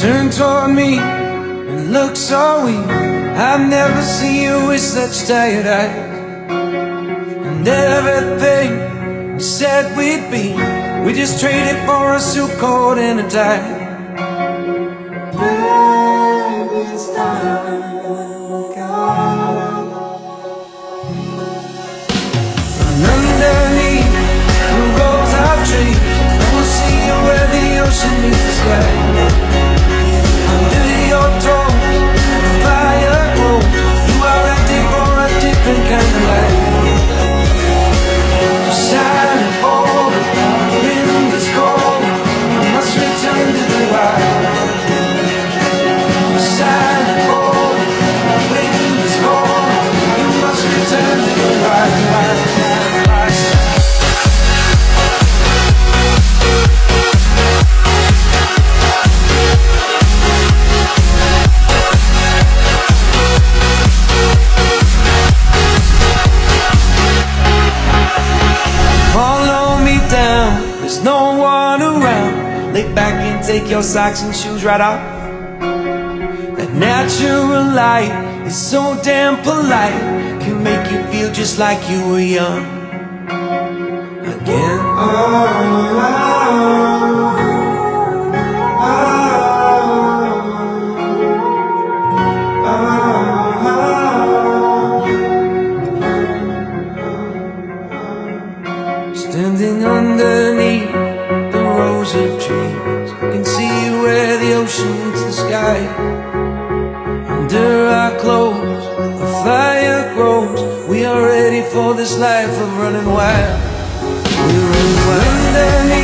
Turn toward me and look so weak. I've never seen you with such tired eyes. And everything we said we'd be, we just traded for a suit coat and a tie. Baby, it's time to go. And underneath the roads I've traced, I will see you where the ocean meets the sky. Under your toes, the fire grows. You are ready for a different kind of life. Shining forward, the wind is cold. I must return to the wild. Shining forward, the wind is cold. You must return to the wild. There's no one around. Lay back and take your socks and shoes right off. That natural light is so damn polite, can make you feel just like you were young again. Standing underneath the rows of trees, I can see where the ocean meets the sky. Under our clothes, the fire grows. We are ready for this life of running wild. We're running wild. Underneath